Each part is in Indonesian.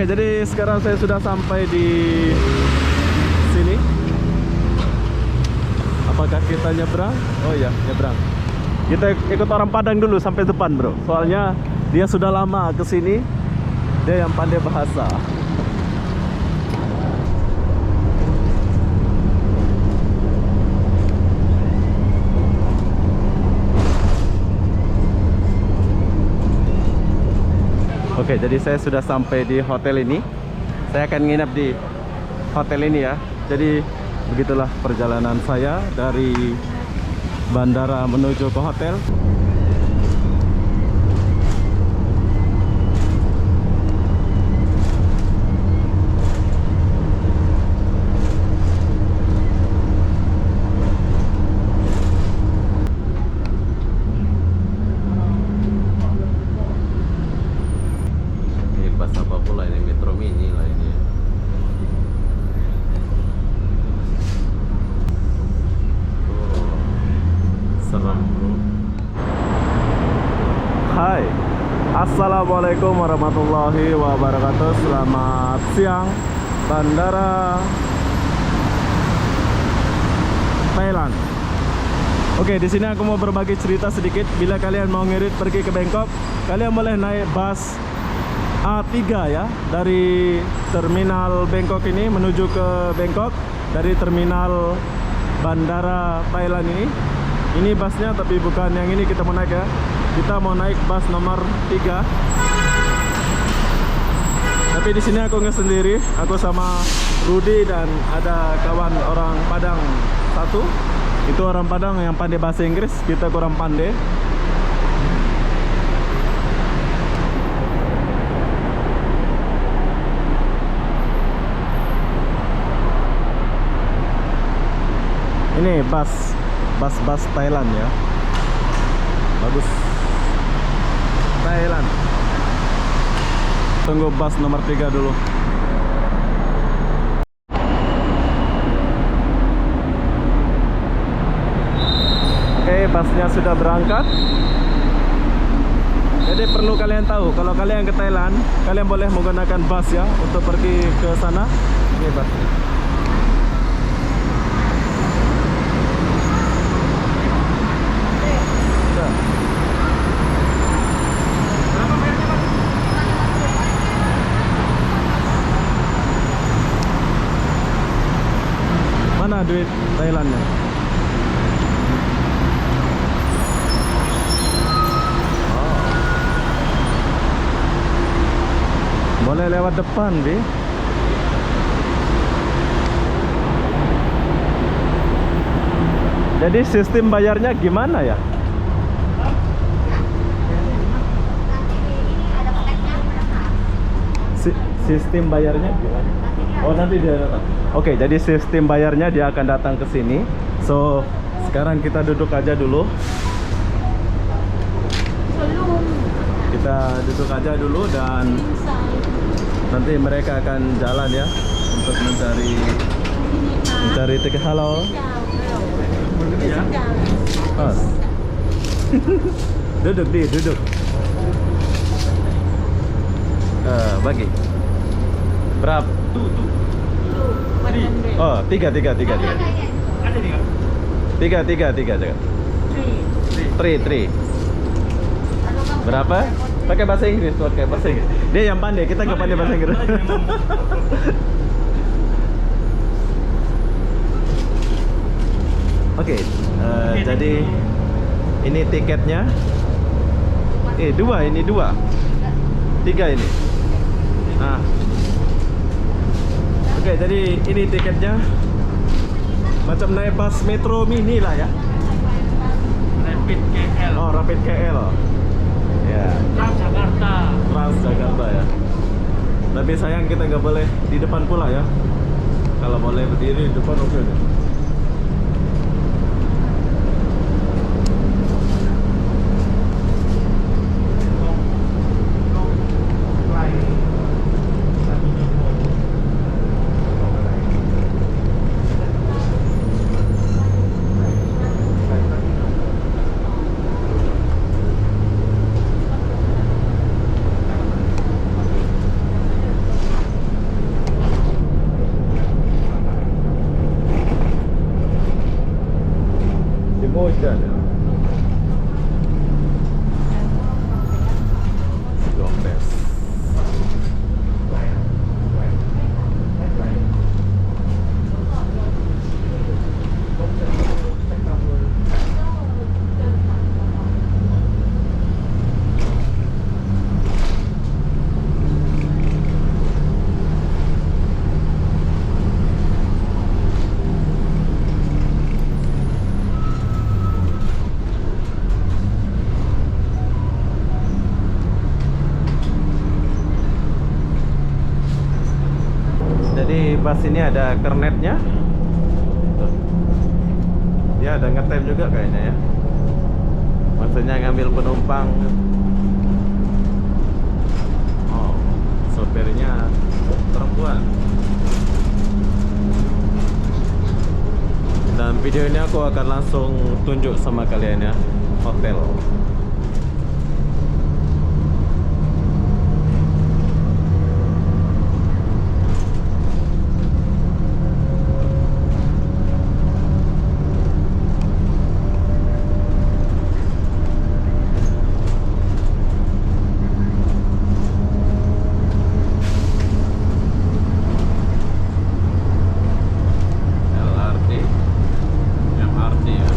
jadi sekarang saya sudah sampai di sini. Apakah kita nyebrang? Oh iya, nyebrang. Kita ikut orang Padang dulu sampai depan, bro. Soalnya dia sudah lama ke sini. Dia yang pandai bahasa. Oke, jadi saya sudah sampai di hotel ini. Saya akan nginap di hotel ini ya. Jadi begitulah perjalanan saya dari bandara menuju ke hotel. Hai, assalamualaikum warahmatullahi wabarakatuh. Selamat siang, Bandara Thailand. Oke, di sini aku mau berbagi cerita sedikit. Bila kalian mau ngirit pergi ke Bangkok, kalian boleh naik bus A3 ya, dari terminal Bangkok ini menuju ke Bangkok dari terminal Bandara Thailand ini. Ini busnya, tapi bukan yang ini kita mau naik ya. Kita mau naik bus nomor 3. Tapi di sini aku nggak sendiri, aku sama Rudy dan ada kawan orang Padang satu. Itu orang Padang yang pandai bahasa Inggris, kita kurang pandai. Ini bus Thailand ya. Bagus. Thailand. Tunggu bus nomor 3 dulu. Oke, busnya sudah berangkat. Jadi perlu kalian tahu, kalau kalian ke Thailand, kalian boleh menggunakan bus ya untuk pergi ke sana. Ini busnya. Mana duit Thailandnya? Oh. Boleh lewat depan, Bi. Jadi sistem bayarnya gimana ya? Sistem bayarnya gimana? Oh, nanti dia datang. Oke, jadi sistem bayarnya dia akan datang ke sini. So, sekarang kita duduk aja dulu. Kita duduk aja dulu dan nanti mereka akan jalan ya untuk mencari tiket. Halo. Ya. Oh. Duduk. Bagi. Berapa? Oh, tiga. Ada tiga. Three. Berapa? Pakai bahasa Inggris, Dia yang pandai, kita nggak pandai bahasa Inggris. Oke, jadi ini tiketnya. Dua. Tiga ini. Nah. Oke, jadi ini tiketnya. Macam naik bus metro mini lah ya. Rapid KL. Oh, Rapid KL. Ya. Transjakarta ya. Tapi sayang kita nggak boleh di depan pula ya. Kalau boleh berdiri di depan oke deh. hujan ya. Gombes. Jadi bus ini ada kernetnya. Tuh. Dia ada ngetem juga kayaknya ya. Maksudnya ngambil penumpang. Oh, sopirnya perempuan. Dan video ini aku akan langsung tunjuk sama kalian ya, hotel. LRT, MRT ya.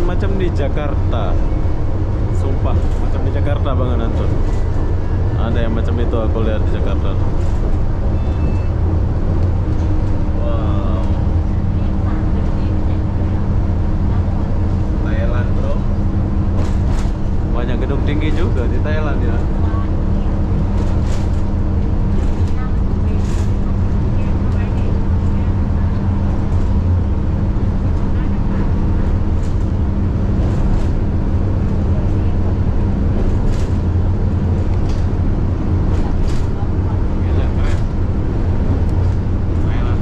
macam di Jakarta. Sumpah, macam di Jakarta Bang Anton. Ada yang macam itu aku lihat di Jakarta. Wow. Thailand bro. Banyak gedung tinggi juga di Thailand ya. Gila, keren. Thailand.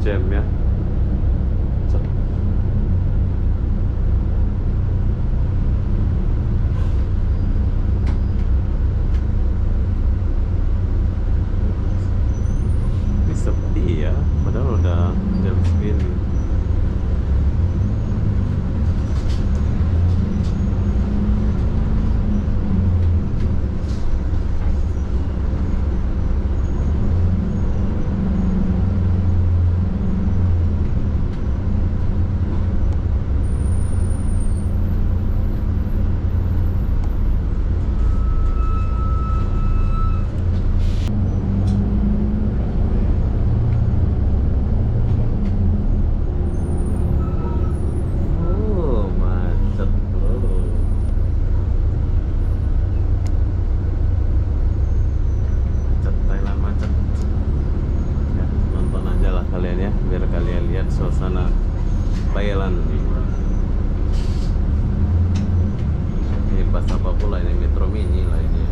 jam ya. Cek. Ini sepi ya, padahal udah jam segini. Oh, macet bro. Macet, Thailand macet. Ya, nonton aja lah kalian ya, biar kalian lihat suasana Thailand. Ini pas apa pula ini, Metro Mini lah ini ya.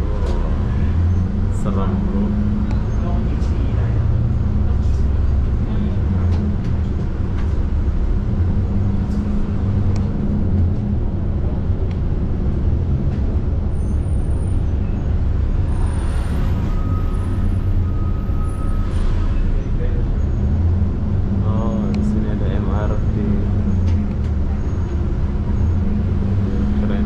Oh, serem bro. Oh, di sini ada MRT. Keren.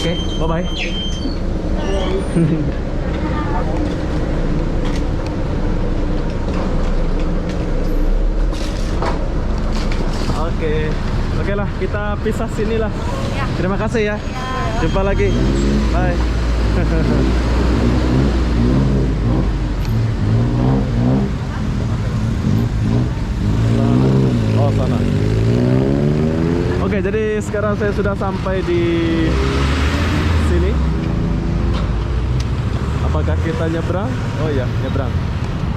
Oke, bye-bye. Oke lah, kita pisah sini lah. Ya. Terima kasih ya. Ya. Jumpa lagi. Bye. Oh, sana. Oke, jadi sekarang saya sudah sampai di sini. Apakah kita nyebrang? Oh iya, nyebrang.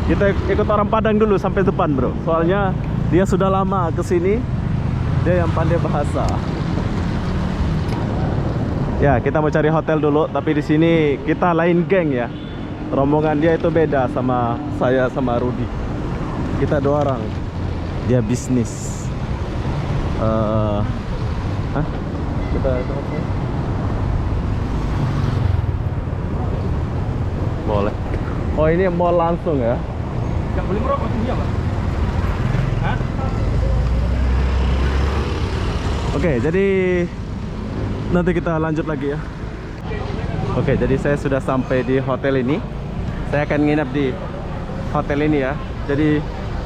Kita ikut orang Padang dulu sampai depan, bro. Soalnya dia sudah lama ke sini. Dia yang pandai bahasa. Ya, kita mau cari hotel dulu, tapi di sini kita lain geng ya. Rombongan dia itu beda sama saya sama Rudi. Kita 2 orang. Dia bisnis. Hah? Kita boleh. Oh, ini mall langsung ya. Nggak boleh merokok sini ya, Pak? Hah? Oke, jadi nanti kita lanjut lagi ya. Oke, jadi saya sudah sampai di hotel ini. Saya akan nginep di hotel ini ya. Jadi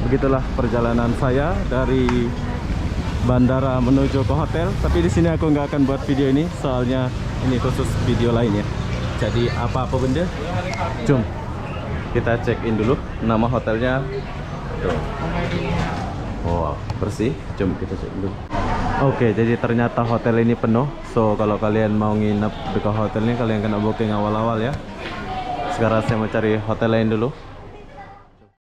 begitulah perjalanan saya dari bandara menuju ke hotel. Tapi di sini aku nggak akan buat video ini, soalnya ini khusus video lainnya. Jadi apa-apa benda, jom kita check in dulu. Nama hotelnya tuh. Oh, bersih. Jom kita cek dulu. Oke, jadi ternyata hotel ini penuh. So, kalau kalian mau nginep di hotel ini, kalian kena booking awal-awal ya. Sekarang saya mau cari hotel lain dulu.